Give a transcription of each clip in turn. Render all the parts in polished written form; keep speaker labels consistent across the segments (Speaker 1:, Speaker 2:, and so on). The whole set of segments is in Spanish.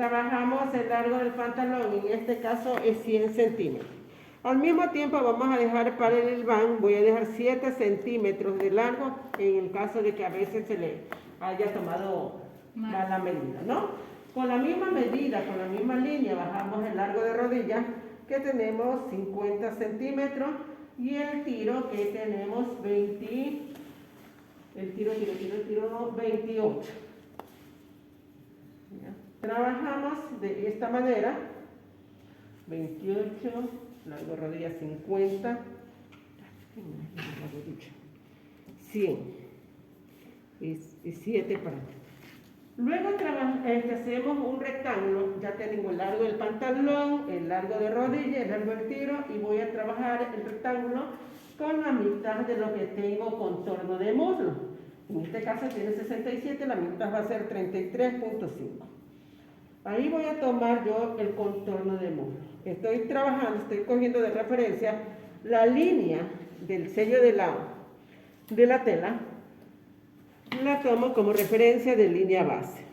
Speaker 1: trabajamos el largo del pantalón, en este caso es 100 centímetros. Al mismo tiempo vamos a dejar para el hilván, voy a dejar 7 centímetros de largo, en el caso de que a veces se le haya tomado mala medida, ¿no? Con la misma medida, con la misma línea, bajamos el largo de rodilla, que tenemos 50 centímetros, y el tiro que tenemos 28. ¿Ya? Trabajamos de esta manera, 28, largo de rodilla 50, 100 y 7 para acá. Luego hacemos un rectángulo, ya tenemos el largo del pantalón, el largo de rodilla, el largo del tiro, y voy a trabajar el rectángulo con la mitad de lo que tengo contorno de muslo. En este caso tiene 67, la mitad va a ser 33.5. Ahí voy a tomar yo el contorno de muslo. Estoy trabajando, estoy cogiendo de referencia la línea del sello de la tela, la tomo como referencia de línea base.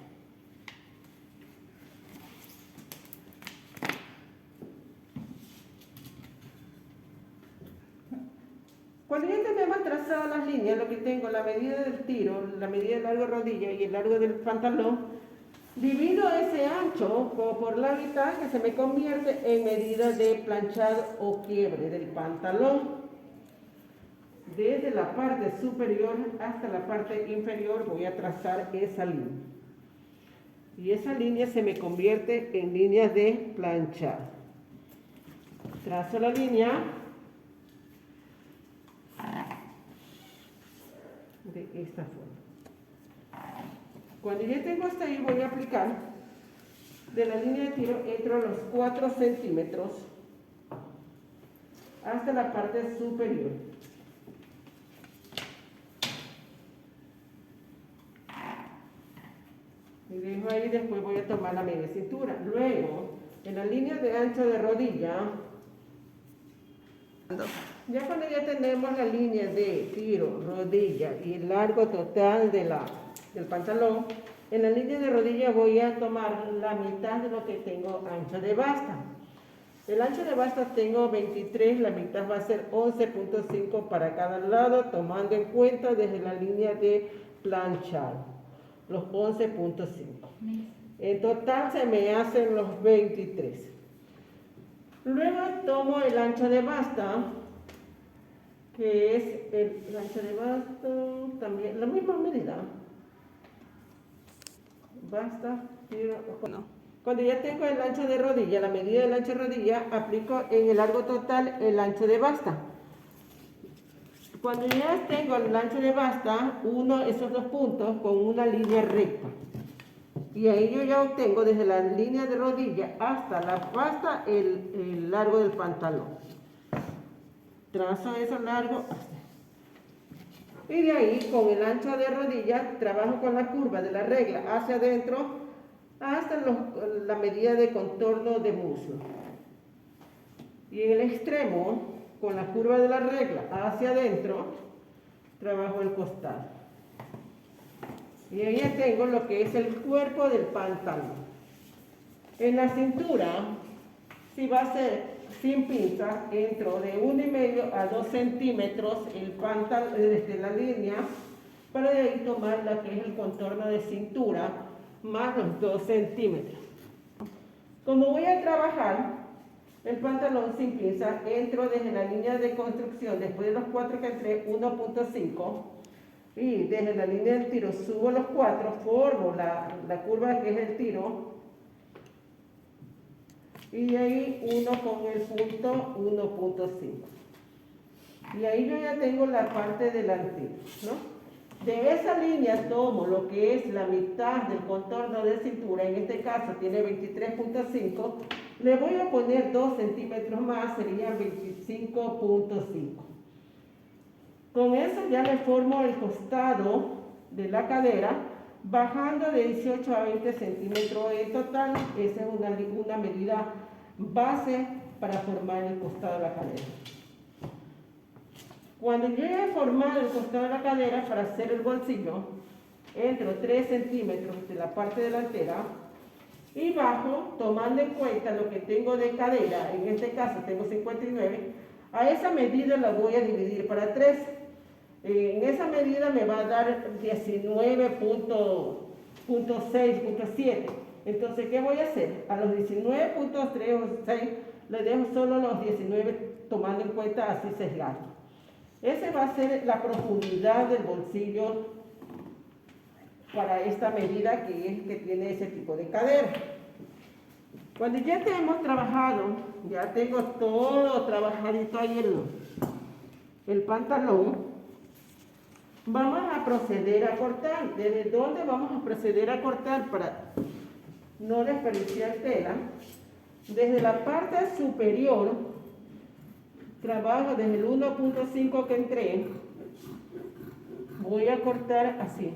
Speaker 1: Cuando ya tenemos trazadas las líneas, lo que tengo, la medida del tiro, la medida del largo de rodilla y el largo del pantalón, divido ese ancho por la mitad, que se me convierte en medida de planchado o quiebre del pantalón. Desde la parte superior hasta la parte inferior voy a trazar esa línea. Y esa línea se me convierte en línea de planchado. Trazo la línea de esta forma. Cuando ya tengo hasta ahí, voy a aplicar de la línea de tiro, entro a los 4 centímetros hasta la parte superior. Y dejo ahí, después voy a tomar la media cintura. Luego, en la línea de ancho de rodilla, ya cuando ya tenemos la línea de tiro, rodilla y el largo total del pantalón, en la línea de rodilla voy a tomar la mitad de lo que tengo ancho de basta. El ancho de basta tengo 23, la mitad va a ser 11.5 para cada lado, tomando en cuenta desde la línea de planchado, los 11.5. En total se me hacen los 23. Luego tomo el ancho de basta, que es el ancho de basta, también la misma medida. Basta, tiro, no. Cuando ya tengo el ancho de rodilla, la medida del ancho de rodilla, aplico en el largo total el ancho de basta. Cuando ya tengo el ancho de basta, uno esos dos puntos con una línea recta. Y ahí yo ya obtengo desde la línea de rodilla hasta la basta el largo del pantalón. Trazo eso largo. Y de ahí, con el ancho de rodilla, trabajo con la curva de la regla hacia adentro hasta la medida de contorno de muslo. Y en el extremo, con la curva de la regla hacia adentro, trabajo el costado. Y ahí ya tengo lo que es el cuerpo del pantalón. En la cintura, si va a ser sin pinza, entro de 1,5 a 2 centímetros el pantalón desde la línea, para de ahí tomar la que es el contorno de cintura, más los 2 centímetros. Como voy a trabajar el pantalón sin pinza, entro desde la línea de construcción, después de los 4 que entré, 1.5, y desde la línea del tiro subo los 4, formo la curva que es el tiro, y ahí uno con el punto 1.5. Y ahí yo ya tengo la parte delantera, ¿no? De esa línea tomo lo que es la mitad del contorno de cintura, en este caso tiene 23.5, le voy a poner 2 centímetros más, serían 25.5. Con eso ya le formo el costado de la cadera, bajando de 18 a 20 centímetros en total. Esa es una medida base para formar el costado de la cadera. Cuando llegue a formar el costado de la cadera para hacer el bolsillo, entro 3 centímetros de la parte delantera y bajo, tomando en cuenta lo que tengo de cadera, en este caso tengo 59, a esa medida la voy a dividir para 3. En esa medida me va a dar 19.6.7. Entonces, ¿qué voy a hacer? A los 19.3 o 6 le dejo solo los 19 tomando en cuenta así sesgado. Esa va a ser la profundidad del bolsillo para esta medida que tiene ese tipo de cadera. Cuando ya te hemos trabajado, ya tengo todo trabajadito ahí el pantalón, vamos a proceder a cortar. ¿Desde dónde vamos a proceder a cortar para no desperdiciar tela? Desde la parte superior, trabajo desde el 1.5 que entré, voy a cortar así.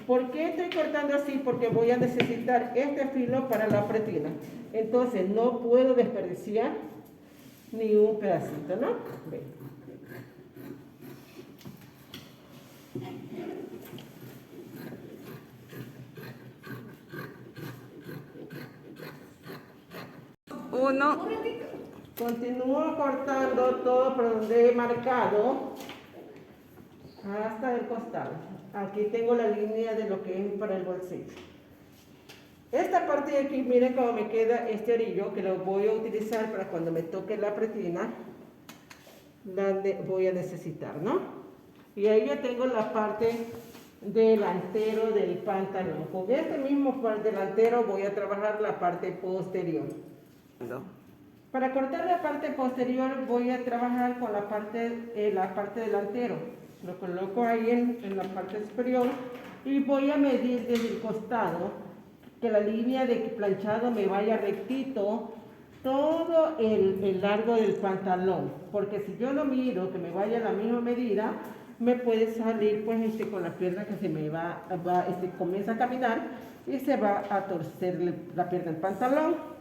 Speaker 1: ¿Por qué estoy cortando así? Porque voy a necesitar este filo para la pretina. Entonces no puedo desperdiciar ni un pedacito, ¿no? Ven. Uno. Continúo cortando todo por donde he marcado hasta el costado. Aquí tengo la línea de lo que es para el bolsillo. Esta parte de aquí, miren cómo me queda este orillo, que lo voy a utilizar para cuando me toque la pretina, voy a necesitar, ¿no? Y ahí ya tengo la parte delantero del pantalón. Con este mismo delantero voy a trabajar la parte posterior. Para cortar la parte posterior voy a trabajar con la parte delantero. Lo coloco ahí en la parte superior y voy a medir desde el costado que la línea de planchado me vaya rectito todo el largo del pantalón, porque si yo lo mido que me vaya a la misma medida, me puede salir pues con la pierna que se me comienza a caminar y se va a torcer la pierna del pantalón.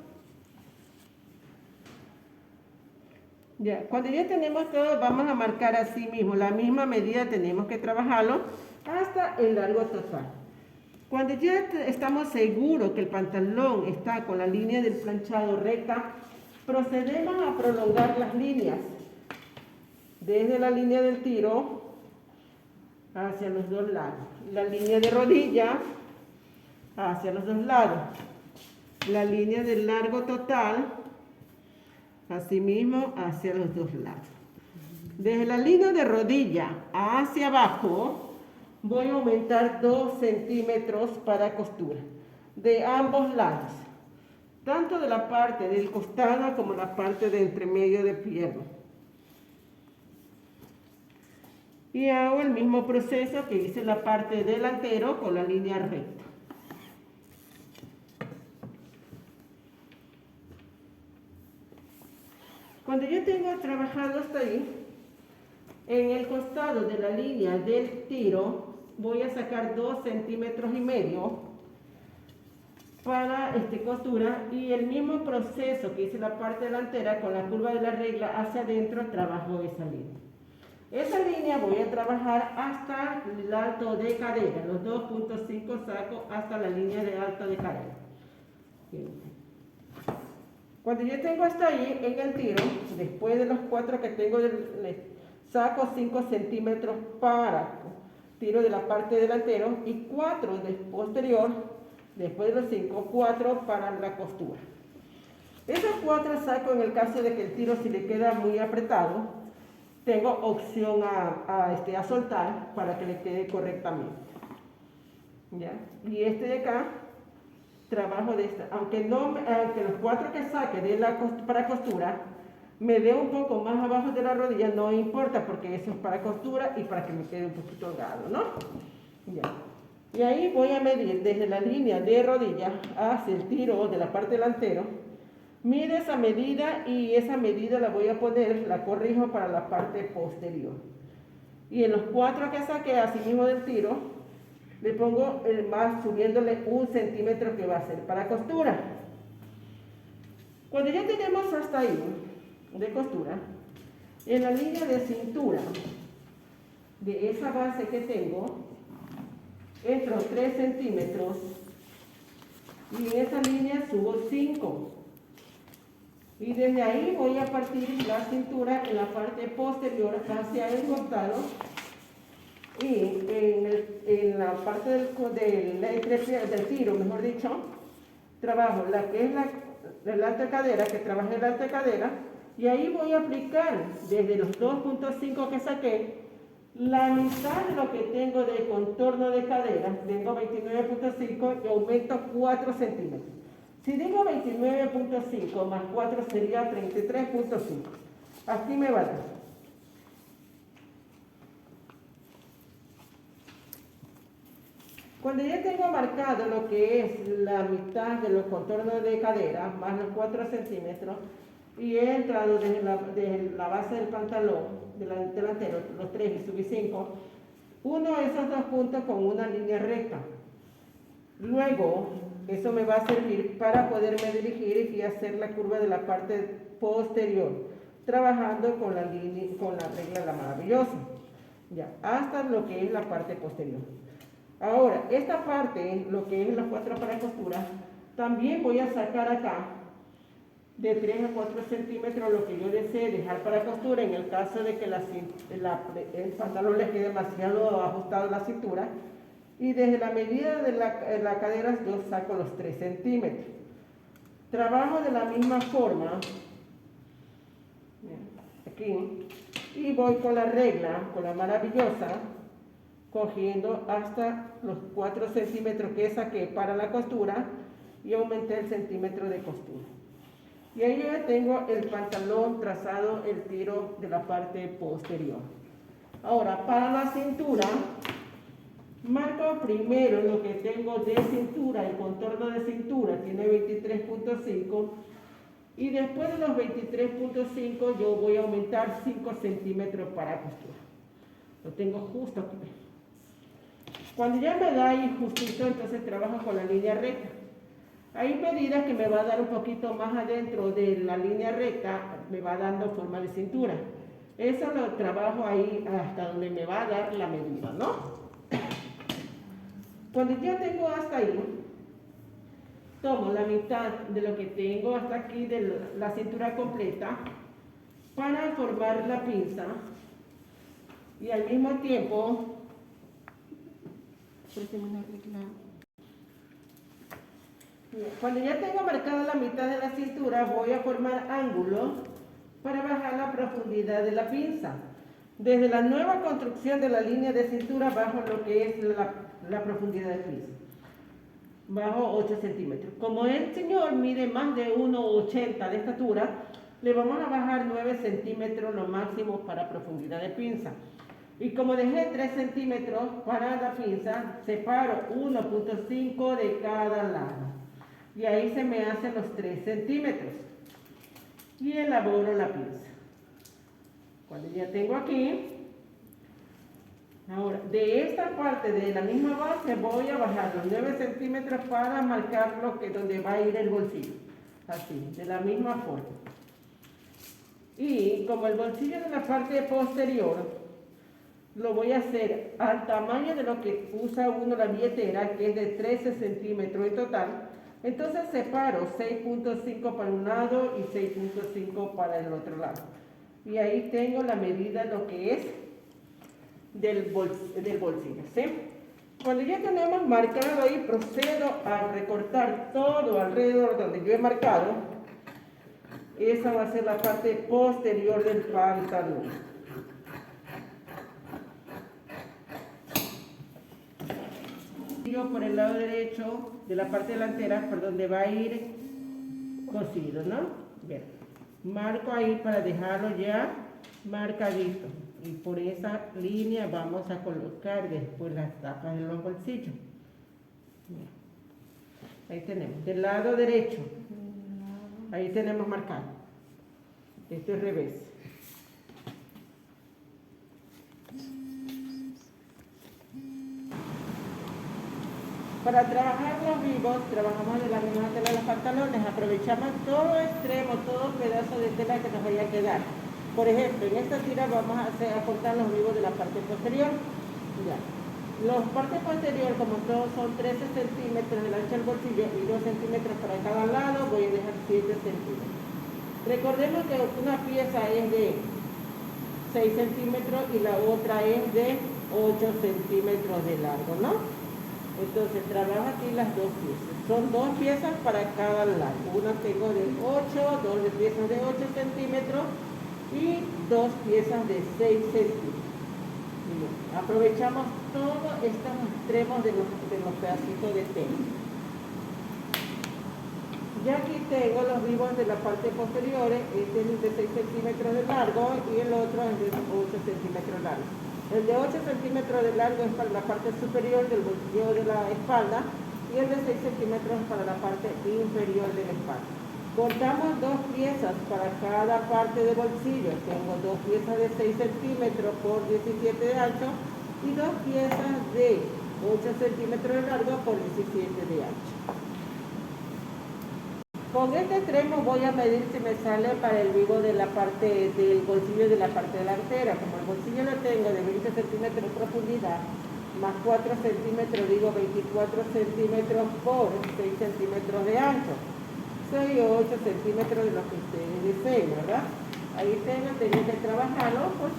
Speaker 1: Ya, cuando ya tenemos todo, vamos a marcar así mismo, la misma medida tenemos que trabajarlo hasta el largo total. Cuando ya estamos seguros que el pantalón está con la línea del planchado recta, procedemos a prolongar las líneas desde la línea del tiro hacia los dos lados, la línea de rodilla hacia los dos lados, la línea del largo total asimismo hacia los dos lados. Desde la línea de rodilla hacia abajo voy a aumentar 2 centímetros para costura de ambos lados, tanto de la parte del costado como la parte de entremedio de pierna. Y hago el mismo proceso que hice en la parte delantero con la línea recta. Cuando yo tengo trabajado hasta ahí, en el costado de la línea del tiro voy a sacar 2,5 centímetros para costura, y el mismo proceso que hice en la parte delantera con la curva de la regla hacia adentro trabajo esa línea. Esa línea voy a trabajar hasta el alto de cadera, los 2.5 saco hasta la línea de alto de cadera. Bien. Cuando yo tengo hasta ahí en el tiro, después de los 4 que tengo, saco 5 centímetros para tiro de la parte delantera y 4 de posterior, después de los 5, 4 para la costura. Esos 4 saco en el caso de que el tiro, si le queda muy apretado, tengo opción a soltar para que le quede correctamente. ¿Ya? Y este de acá, trabajo de esta, aunque los 4 que saque para costura me dé un poco más abajo de la rodilla, no importa, porque eso es para costura y para que me quede un poquito holgado, ¿no? Ya. Y ahí voy a medir desde la línea de rodilla hacia el tiro de la parte delantera. Mide esa medida y esa medida la voy a poner, la corrijo para la parte posterior. Y en los 4 que saqué así mismo del tiro, le pongo más, subiéndole 1 centímetro que va a ser para costura. Cuando ya tenemos hasta ahí de costura, en la línea de cintura de esa base que tengo, entro 3 centímetros y en esa línea subo 5. Y desde ahí voy a partir la cintura en la parte posterior hacia el costado y en la parte del tiro, mejor dicho, trabajo la que es la alta cadera, que trabajé la alta cadera, y ahí voy a aplicar desde los 2.5 que saqué, la mitad de lo que tengo de contorno de cadera. Tengo 29.5 y aumento 4 centímetros. Si digo 29.5 más 4 sería 33.5. Aquí me va a dar. Cuando ya tengo marcado lo que es la mitad de los contornos de cadera, más los 4 centímetros, y he entrado desde la base del pantalón, delantero, los 3 y subí 5, uno de esos dos puntos con una línea recta. Luego, eso me va a servir para poderme dirigir y hacer la curva de la parte posterior, trabajando con la regla La Maravillosa, ya, hasta lo que es la parte posterior. Ahora, esta parte, lo que es la 4 para costura, también voy a sacar acá de 3 a 4 centímetros lo que yo desee dejar para costura en el caso de que el pantalón le quede demasiado ajustado a la cintura, y desde la medida de la cadera yo saco los 3 centímetros. Trabajo de la misma forma aquí y voy con la regla, con La Maravillosa, cogiendo hasta los 4 centímetros que saqué para la costura y aumenté el centímetro de costura. Y ahí yo ya tengo el pantalón trazado, el tiro de la parte posterior. Ahora, para la cintura, marco primero lo que tengo de cintura, el contorno de cintura tiene 23.5 y después de los 23.5 yo voy a aumentar 5 centímetros para costura. Lo tengo justo aquí. Cuando ya me da ahí justito, entonces trabajo con la línea recta. Hay medidas que me va a dar un poquito más adentro de la línea recta, me va dando forma de cintura. Eso lo trabajo ahí hasta donde me va a dar la medida, ¿no? Cuando ya tengo hasta ahí, tomo la mitad de lo que tengo hasta aquí de la cintura completa para formar la pinza y al mismo tiempo cuando ya tengo marcada la mitad de la cintura voy a formar ángulos para bajar la profundidad de la pinza. Desde la nueva construcción de la línea de cintura bajo lo que es la profundidad de pinza. Bajo 8 centímetros. Como el señor mide más de 1,80 de estatura, le vamos a bajar 9 centímetros lo máximo para profundidad de pinza. Y como dejé 3 centímetros para la pinza, separo 1.5 de cada lado. Y ahí se me hacen los 3 centímetros. Y elaboro la pinza. Cuando ya tengo aquí, ahora de esta parte de la misma base voy a bajar los 9 centímetros para marcar donde va a ir el bolsillo. Así, de la misma forma. Y como el bolsillo de la parte posterior, lo voy a hacer al tamaño de lo que usa uno la billetera, que es de 13 centímetros en total. Entonces separo 6.5 para un lado y 6.5 para el otro lado. Y ahí tengo la medida de lo que es del bolsillo, ¿sí? Cuando ya tenemos marcado ahí, procedo a recortar todo alrededor donde yo he marcado. Esa va a ser la parte posterior del pantalón. Por el lado derecho de la parte delantera por donde va a ir cosido, ¿no? Bien. Marco ahí para dejarlo ya marcadito y por esa línea vamos a colocar después las tapas de los bolsillos. Bien. Ahí tenemos, del lado derecho, ahí tenemos marcado. Esto es revés. Para trabajar los vivos, trabajamos de la misma tela de los pantalones, aprovechamos todo extremo, todo pedazo de tela que nos vaya a quedar. Por ejemplo, en esta tira vamos a cortar los vivos de la parte posterior. Ya. Los partes posterior, como todos son 13 centímetros de ancho del bolsillo y 2 centímetros para cada lado, voy a dejar 7 centímetros. Recordemos que una pieza es de 6 centímetros y la otra es de 8 centímetros de largo, ¿no? Entonces trabajo aquí las dos piezas. Son dos piezas para cada lado. Una tengo de 8, dos de piezas de 8 centímetros y dos piezas de 6 centímetros. Bien, aprovechamos todos estos extremos de los pedacitos de tela. Ya aquí tengo los vivos de la parte posterior, este es el de 6 centímetros de largo y el otro es de 8 centímetros de largo. El de 8 centímetros de largo es para la parte superior del bolsillo de la espalda y el de 6 centímetros para la parte inferior de la espalda. Cortamos dos piezas para cada parte del bolsillo. Tengo dos piezas de 6 centímetros por 17 de ancho y dos piezas de 8 centímetros de largo por 17 de ancho. Con este extremo voy a medir si me sale para el vivo de la parte del bolsillo de la parte delantera. Como el bolsillo lo tengo de 20 centímetros de profundidad, más 4 centímetros, digo 24 centímetros por 6 centímetros de ancho. Soy 8 centímetros de lo que ustedes deseen, ¿verdad? Ahí tengo que trabajarlo, pues,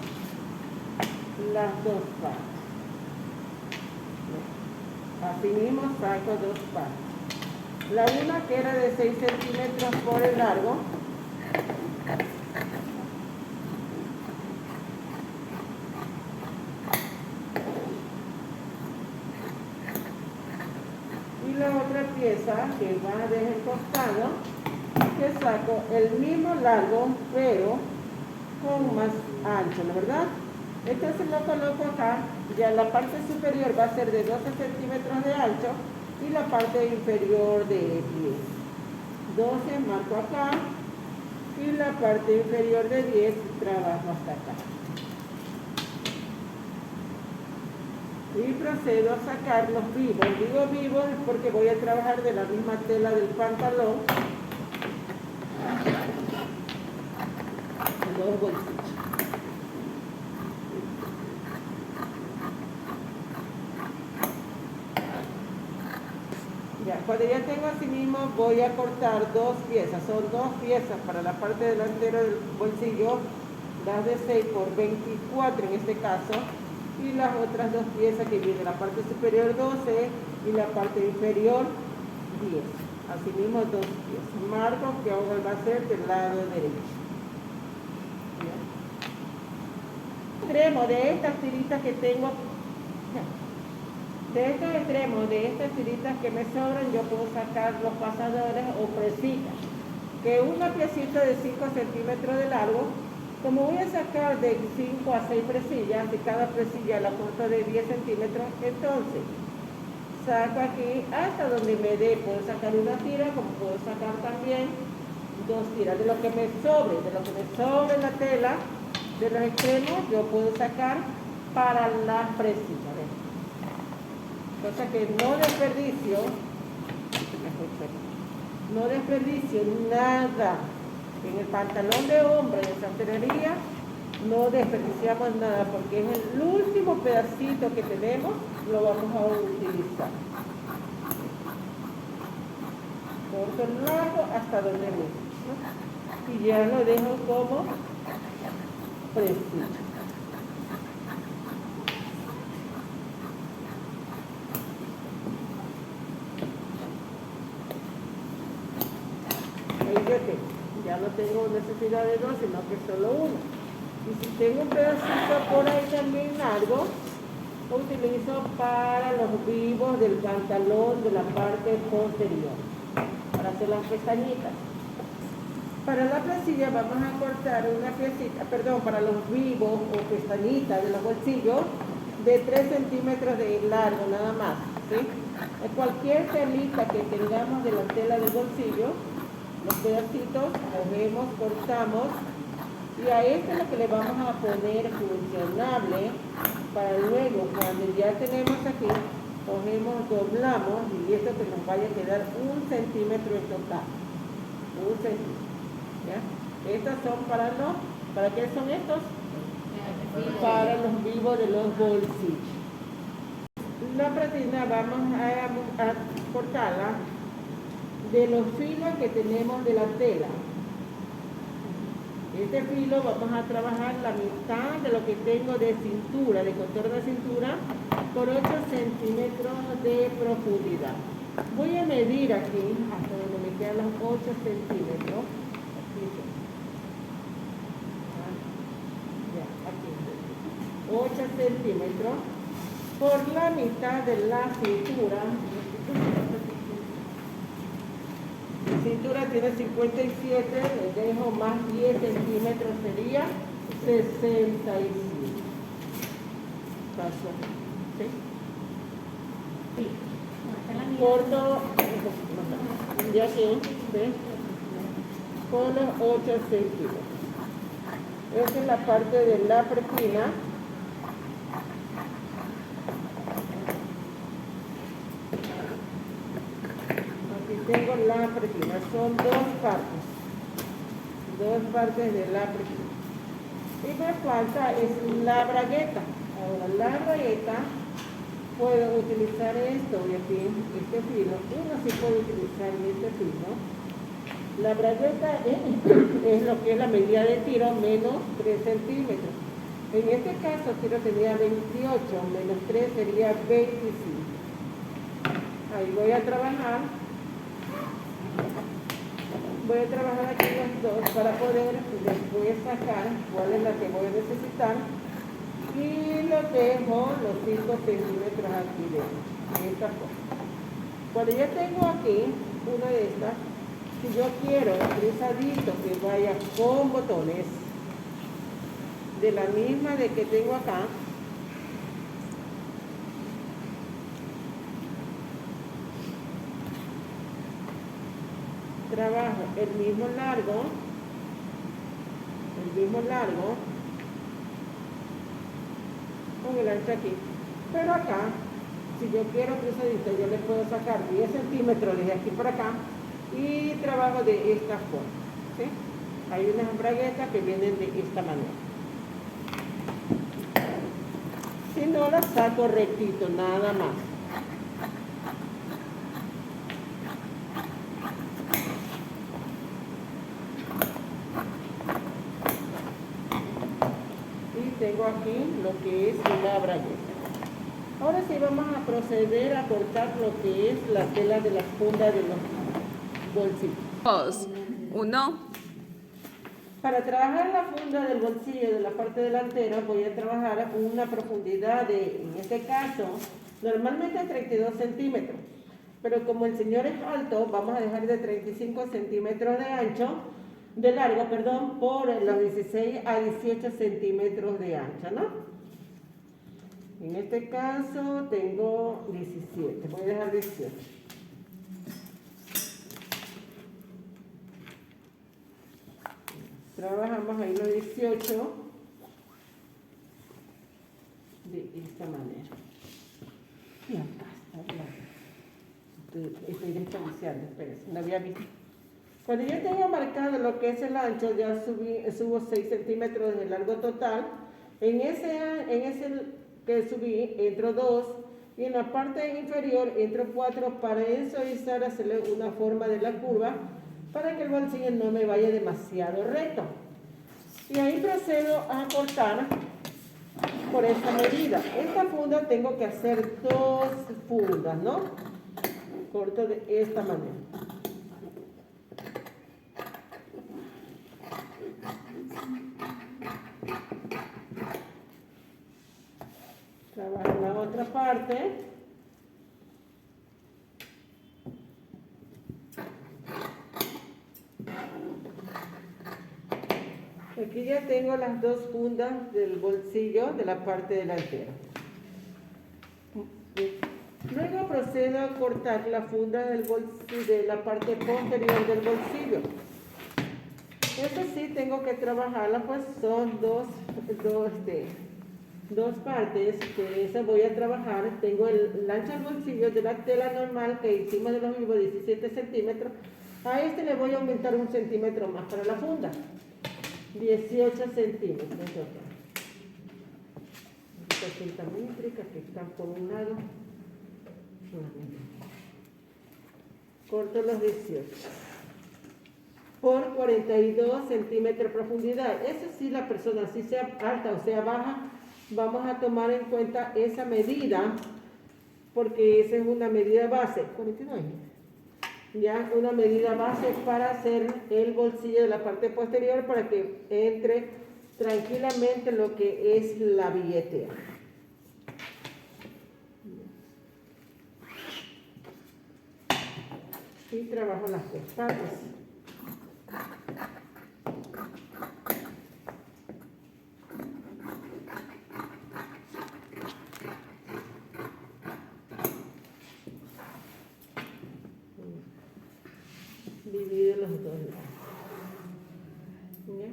Speaker 1: las dos partes. Así mismo saco dos partes. La una que era de 6 centímetros por el largo, y la otra pieza que va desde el costado, que saco el mismo largo pero con más ancho, ¿no verdad? Entonces lo coloco acá, ya la parte superior va a ser de 12 centímetros de ancho y la parte inferior de 10. 12 marco acá y la parte inferior de 10 trabajo hasta acá. Y procedo a sacar los vivos. Digo vivos porque voy a trabajar de la misma tela del pantalón los bolsillos. Ya, cuando ya tengo así mismo voy a cortar dos piezas, son dos piezas para la parte delantera del bolsillo, las de 6 por 24 en este caso, y las otras dos piezas que vienen, la parte superior 12 y la parte inferior 10. Así mismo dos piezas. Marco que ahora va a ser del lado derecho. Extremo de estas tiritas que tengo, de estos extremos, de estas tiritas que me sobran, yo puedo sacar los pasadores o presitas. Que una piecita de 5 centímetros de largo, como voy a sacar de 5 a 6 presillas, de cada presilla la corto de 10 centímetros, entonces saco aquí hasta donde me dé, puedo sacar una tira, como puedo sacar también dos tiras. De lo que me sobre la tela, de los extremos, yo puedo sacar para la presilla. Cosa que no desperdicio nada. En el pantalón de hombre de santería no desperdiciamos nada porque es el último pedacito que tenemos, lo vamos a utilizar. Corto el largo hasta donde mismo, ¿no? Y ya lo dejo como presilla. Ya no tengo necesidad de dos, sino que solo uno. Y si tengo un pedacito por ahí también largo, lo utilizo para los vivos del pantalón de la parte posterior, para hacer las pestañitas. Para la presilla vamos a cortar una piecita, para los vivos o pestañitas de los bolsillos, de 3 centímetros de largo nada más, ¿sí? Cualquier telita que tengamos de la tela del bolsillo, los pedacitos, cogemos, cortamos y a este es lo que le vamos a poner funcionable para luego, cuando ya tenemos aquí, cogemos, doblamos y esto que nos vaya a quedar 1 centímetro en total. 1 centímetro. ¿Ya? Estos son ¿para qué son estos? Para los vivos de los bolsillos. La pretina vamos a cortarla de los filos que tenemos de la tela. Este filo vamos a trabajar la mitad de lo que tengo de cintura, de contorno de cintura, por 8 centímetros de profundidad. Voy a medir aquí, hasta donde me quedan los 8 centímetros. Aquí. 8 centímetros por la mitad de la cintura. Mi cintura tiene 57, le dejo más 10 centímetros, sería 65. Paso. ¿Sí? Sí. Corto, ya aquí, ¿ves? Con los 8 centímetros. Esta es la parte de la pretina. Tengo la pretina, son dos partes de la pretina. Y me falta es la bragueta. Ahora la bragueta, puedo utilizar esto de aquí, este filo. Uno sí puede utilizar este filo. La bragueta es lo que es la medida de tiro menos 3 centímetros. En este caso tiro tenía 28, menos 3 sería 25. Ahí voy a trabajar. Voy a trabajar aquí los dos para poder después sacar cuál es la que voy a necesitar y lo dejo los 5 centímetros aquí de esta forma. Cuando ya tengo aquí una de estas, si yo quiero un rizadito que vaya con botones de la misma de que tengo acá, trabajo el mismo largo con el ancho aquí, pero acá si yo quiero cruzadito yo le puedo sacar 10 centímetros desde aquí por acá y trabajo de esta forma, ¿sí? Hay unas braguetas que vienen de esta manera, si no las saco rectito nada más. Tengo aquí lo que es la bragueta. Ahora sí vamos a proceder a cortar lo que es la tela de la funda de los bolsillos.
Speaker 2: 2, 1.
Speaker 1: Para trabajar la funda del bolsillo de la parte delantera voy a trabajar una profundidad de, en este caso, normalmente 32 centímetros. Pero como el señor es alto, vamos a dejar de 35 centímetros de ancho, de largo, perdón, por los 16 a 18 centímetros de ancho, ¿no? En este caso tengo 17, voy a dejar 18. Trabajamos ahí los 18 de esta manera. Y acá está, estoy descansando, espérense, no había visto. Cuando yo tengo marcado lo que es el ancho, ya subo 6 centímetros de largo total. En ese que subí, entro 2 y en la parte inferior entro 4 para ensuavizar, hacerle una forma de la curva para que el bolsillo no me vaya demasiado recto. Y ahí procedo a cortar por esta medida. Esta funda tengo que hacer 2 fundas, ¿no? Corto de esta manera. Trabajo la otra parte. Aquí ya tengo las 2 fundas del bolsillo de la parte delantera. Luego procedo a cortar la funda del bolsillo de la parte posterior del bolsillo. Esta sí tengo que trabajarla, pues son dos partes que esa voy a trabajar. Tengo el ancho del bolsillo de la tela normal que hicimos de los mismos 17 centímetros. A este le voy a aumentar 1 centímetro más para la funda. 18 centímetros. Esta cinta métrica que está por un lado Corto los 18 por 42 centímetros de profundidad. Eso sí, la persona, si sea alta o sea baja, vamos a tomar en cuenta esa medida, porque esa es una medida base. 49. Ya, una medida base para hacer el bolsillo de la parte posterior para que entre tranquilamente lo que es la billetera. Y trabajo las pestañas. Divide los dos lados. ¿Ya?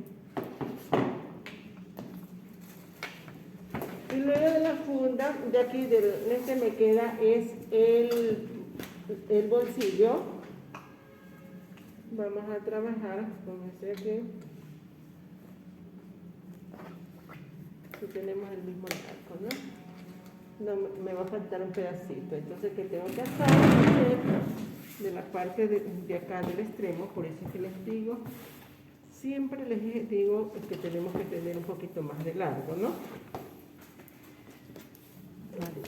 Speaker 1: Y luego de la funda, de aquí, de este me queda es el bolsillo. Vamos a trabajar con este aquí. Aquí tenemos el mismo arco, ¿no? No, me va a faltar un pedacito. Entonces, ¿qué tengo que hacer? De la parte de acá del extremo, por eso es que les digo, siempre les digo que tenemos que tener un poquito más de largo, ¿no? Vale.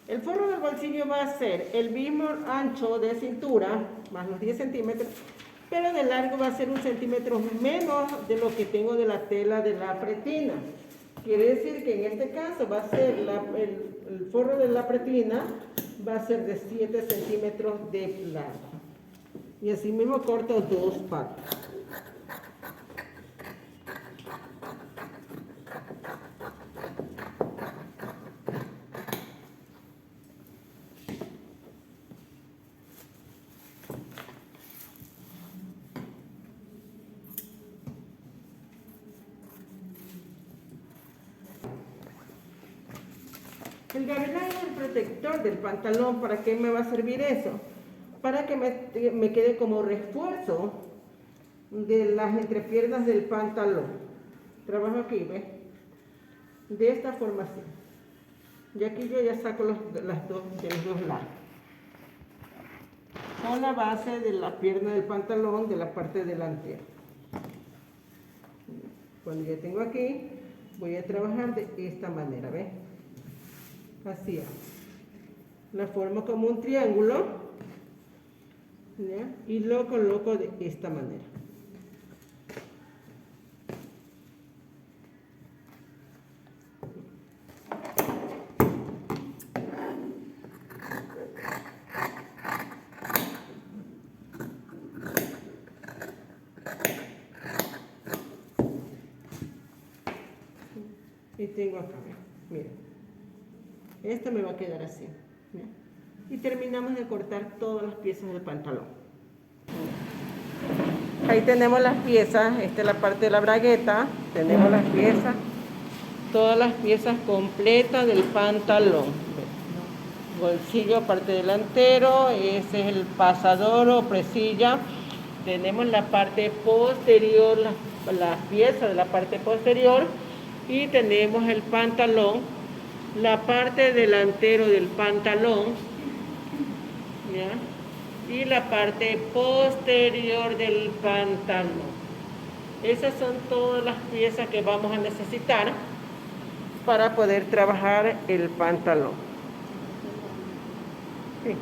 Speaker 1: El forro del bolsillo va a ser el mismo ancho de cintura, más los 10 centímetros, pero de largo va a ser 1 centímetro menos de lo que tengo de la tela de la pretina. Quiere decir que en este caso va a ser el forro de la pretina va a ser de 7 centímetros de largo. Y así mismo corto 2 partes. El gavilán es el protector del pantalón. ¿Para qué me va a servir eso? Para que me quede como refuerzo de las entrepiernas del pantalón. Trabajo aquí, ¿ves? De esta forma así. Y aquí yo ya saco de los dos lados. Con la base de la pierna del pantalón de la parte delantera. Cuando ya tengo aquí, voy a trabajar de esta manera, ¿ves? Así es. La formo como un triángulo, ¿ya? Y lo coloco de esta manera. Y tengo acá, miren. Esto me va a quedar así. ¿Ya? Y terminamos de cortar todas las piezas del pantalón. Ahí tenemos las piezas. Esta es la parte de la bragueta. Tenemos las piezas. Todas las piezas completas del pantalón. Bolsillo, parte delantero. Ese es el pasador o presilla. Tenemos la parte posterior, las piezas de la parte posterior. Y tenemos el pantalón. La parte delantero del pantalón, ¿ya? Y la parte posterior del pantalón. Esas son todas las piezas que vamos a necesitar para poder trabajar el pantalón. Sí.